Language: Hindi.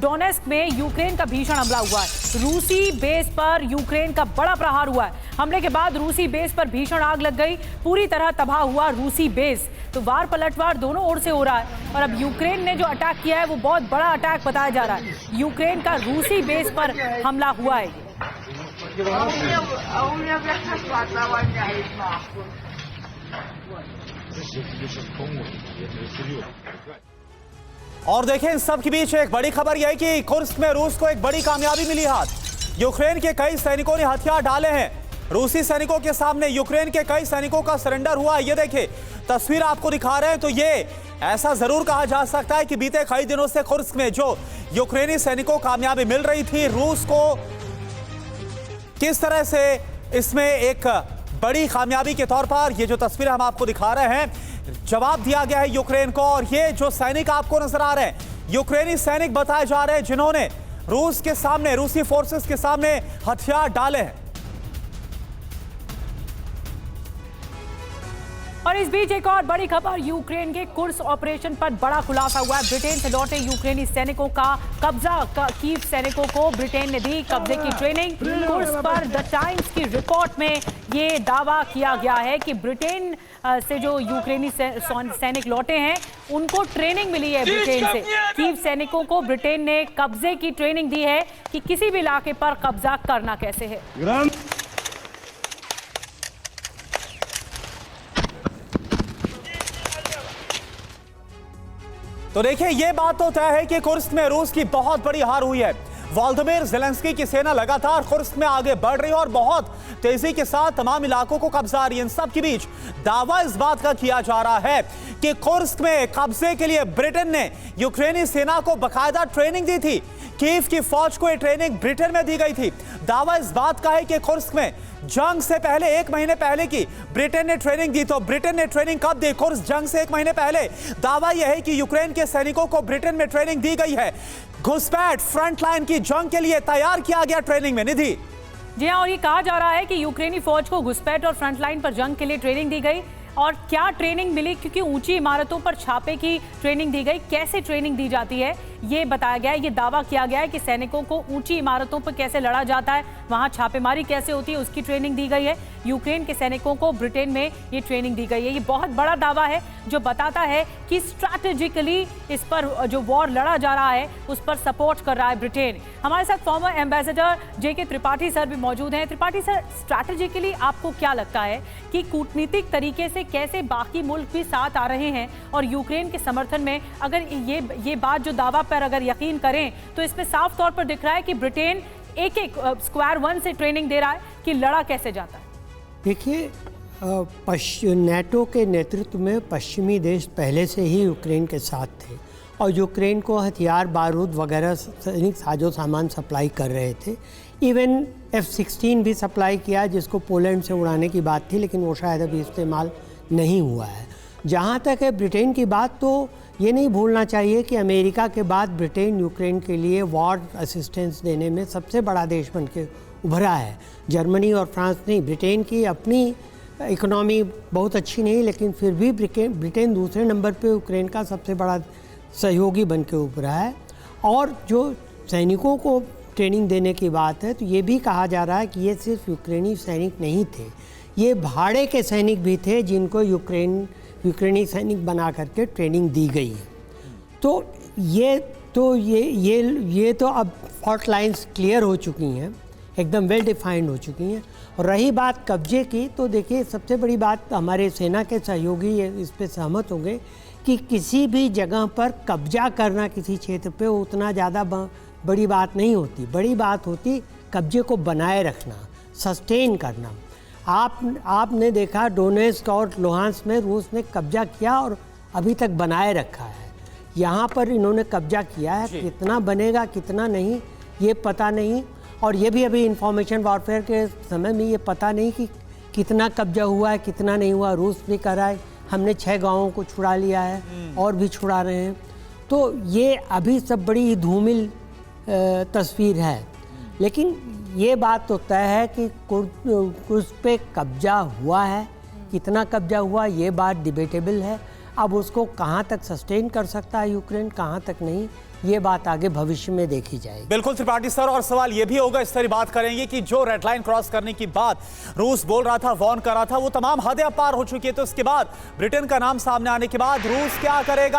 डोनेस्क में यूक्रेन का भीषण हमला हुआ है। रूसी बेस पर यूक्रेन का बड़ा प्रहार हुआ है। हमले के बाद रूसी बेस पर भीषण आग लग गई, पूरी तरह तबाह हुआ रूसी बेस। तो वार पलटवार दोनों ओर से हो रहा है और अब यूक्रेन ने जो अटैक किया है वो बहुत बड़ा अटैक बताया जा रहा है। यूक्रेन का रूसी बेस पर हमला हुआ है। और देखें, इन सब के बीच एक बड़ी खबर यह है कि कुर्स्क में रूस को एक बड़ी कामयाबी मिली हाथ। यूक्रेन के कई सैनिकों ने हथियार डाले हैं। रूसी सैनिकों के सामने यूक्रेन के कई सैनिकों का सरेंडर हुआ। ये देखिए तस्वीर आपको दिखा रहे हैं। तो ये ऐसा जरूर कहा जा सकता है कि बीते कई दिनों से कुर्स्क में जो यूक्रेनी सैनिकों को कामयाबी मिल रही थी, रूस को किस तरह से इसमें एक बड़ी कामयाबी के तौर पर ये जो तस्वीर हम आपको दिखा रहे हैं, जवाब दिया गया है यूक्रेन को। और ये जो सैनिक आपको नजर आ रहे हैं, यूक्रेनी सैनिक बताए जा रहे हैं जिन्होंने रूस के सामने, रूसी फोर्सेस के सामने हथियार डाले हैं। और इस बीच एक और बड़ी खबर, यूक्रेन के कुर्स्क ऑपरेशन पर बड़ा खुलासा हुआ है। ब्रिटेन से लौटे यूक्रेनी सैनिकों का कब्जा, कीव सैनिकों को ब्रिटेन ने दी कब्जे की ट्रेनिंग। कुर्स्क पर द टाइम्स की रिपोर्ट में ये दावा किया गया है कि ब्रिटेन से जो यूक्रेनी सैनिक लौटे हैं उनको ट्रेनिंग मिली है ब्रिटेन से। कीव सैनिकों को ब्रिटेन ने कब्जे की ट्रेनिंग दी है कि किसी भी इलाके पर कब्जा करना कैसे है। तो देखिए, ये बात तो तय है कि कुर्स्क में रूस की बहुत बड़ी हार हुई है। वोलोदिमीर ज़ेलेंस्की की सेना लगातार कुर्स्क में आगे बढ़ रही है और बहुत तेजी के साथ तमाम इलाकों को कब्जा रही है। इन सब के बीच दावा इस बात का किया जा रहा है कि कुर्स्क में कब्जे के लिए ब्रिटेन ने यूक्रेनी सेना को बाकायदा ट्रेनिंग दी थी। कीव की फौज को यह ट्रेनिंग ब्रिटेन में दी गई थी। दावा इस बात का है कि कुर्स्क में जंग से पहले 1 महीने पहले की ब्रिटेन ने ट्रेनिंग दी। तो ब्रिटेन ने ट्रेनिंग कब दी? कुर्स्क जंग से 1 महीने पहले। दावा यह है कि यूक्रेन के सैनिकों को ब्रिटेन में ट्रेनिंग दी गई है। घुसपैठ फ्रंटलाइन की जंग के लिए तैयार किया गया ट्रेनिंग में। निधि जी हाँ, और ये कहा जा रहा है कि यूक्रेनी फौज को घुसपैठ और फ्रंटलाइन पर जंग के लिए ट्रेनिंग दी गई। और क्या ट्रेनिंग मिली, क्योंकि ऊंची इमारतों पर छापे की ट्रेनिंग दी गई। कैसे ट्रेनिंग दी जाती है ये बताया गया है। ये दावा किया गया है कि सैनिकों को ऊंची इमारतों पर कैसे लड़ा जाता है, वहां छापेमारी कैसे होती है, उसकी ट्रेनिंग दी गई है। यूक्रेन के सैनिकों को ब्रिटेन में ये ट्रेनिंग दी गई है। ये बहुत बड़ा दावा है जो बताता है कि स्ट्रैटेजिकली इस पर जो वॉर लड़ा जा रहा है उस पर सपोर्ट कर रहा है ब्रिटेन। हमारे साथ farmer ambassador JK Tripathi sir भी मौजूद हैं। त्रिपाठी सर, स्ट्रैटेजिकली आपको क्या लगता है कि कूटनीतिक तरीके से कैसे बाकी मुल्क भी साथ आ रहे हैं और यूक्रेन के समर्थन में, अगर ये बात जो दावा पर अगर यकीन करें तो इसमें साफ तौर पर दिख रहा है कि ब्रिटेन एक स्क्वायर वन से ट्रेनिंग दे रहा है कि लड़ा कैसे जाता है। देखिए, नेटो के नेतृत्व में पश्चिमी देश पहले से ही यूक्रेन के साथ थे और यूक्रेन को हथियार, बारूद वगैरह सैनिक साजो सामान सप्लाई कर रहे थे। इवन F-16 भी सप्लाई किया जिसको पोलैंड से उड़ाने की बात थी, लेकिन वो शायद अभी इस्तेमाल नहीं हुआ है। जहाँ तक है ब्रिटेन की बात, तो ये नहीं भूलना चाहिए कि अमेरिका के बाद ब्रिटेन यूक्रेन के लिए वॉर असिस्टेंस देने में सबसे बड़ा देश बन के उभरा है। जर्मनी और फ्रांस नहीं, ब्रिटेन की अपनी इकोनॉमी बहुत अच्छी नहीं, लेकिन फिर भी ब्रिटेन दूसरे नंबर पे यूक्रेन का सबसे बड़ा सहयोगी बन के उभरा है। और जो सैनिकों को ट्रेनिंग देने की बात है, तो ये भी कहा जा रहा है कि ये सिर्फ यूक्रेनी सैनिक नहीं थे, ये भाड़े के सैनिक भी थे जिनको यूक्रेनी सैनिक बना करके ट्रेनिंग दी गई है। तो ये तो अब फॉल्ट लाइंस क्लियर हो चुकी हैं, एकदम वेल डिफाइंड हो चुकी हैं। और रही बात कब्जे की, तो देखिए सबसे बड़ी बात, हमारे सेना के सहयोगी इस पे सहमत होंगे कि किसी भी जगह पर कब्जा करना किसी क्षेत्र पे उतना ज़्यादा बड़ी बात नहीं होती। बड़ी बात होती कब्जे को बनाए रखना, सस्टेन करना। आपने देखा डोनेस्क और लुहांस्क में रूस ने कब्जा किया और अभी तक बनाए रखा है। यहाँ पर इन्होंने कब्जा किया है, कितना बनेगा कितना नहीं ये पता नहीं। और ये भी अभी इंफॉर्मेशन वॉरफेयर के समय में ये पता नहीं कि कितना कब्जा हुआ है कितना नहीं हुआ। रूस भी कर रहा है, हमने 6 गाँवों को छुड़ा लिया है और भी छुड़ा रहे हैं। तो ये अभी सब बड़ी धूमिल तस्वीर है, लेकिन ये बात तो तय है कि कुर्स्क पे कब्जा हुआ है। कितना कब्जा हुआ ये बात डिबेटेबल है। अब उसको कहाँ तक सस्टेन कर सकता है यूक्रेन, कहाँ तक नहीं, ये बात आगे भविष्य में देखी जाएगी। बिल्कुल त्रिपाठी सर, और सवाल ये भी होगा, इस तरह बात करेंगे कि जो रेड लाइन क्रॉस करने की बात रूस बोल रहा था, वॉर्न कर रहा था, वो तमाम हदें पार हो चुकी है। तो इसके बाद ब्रिटेन का नाम सामने आने के बाद रूस क्या करेगा?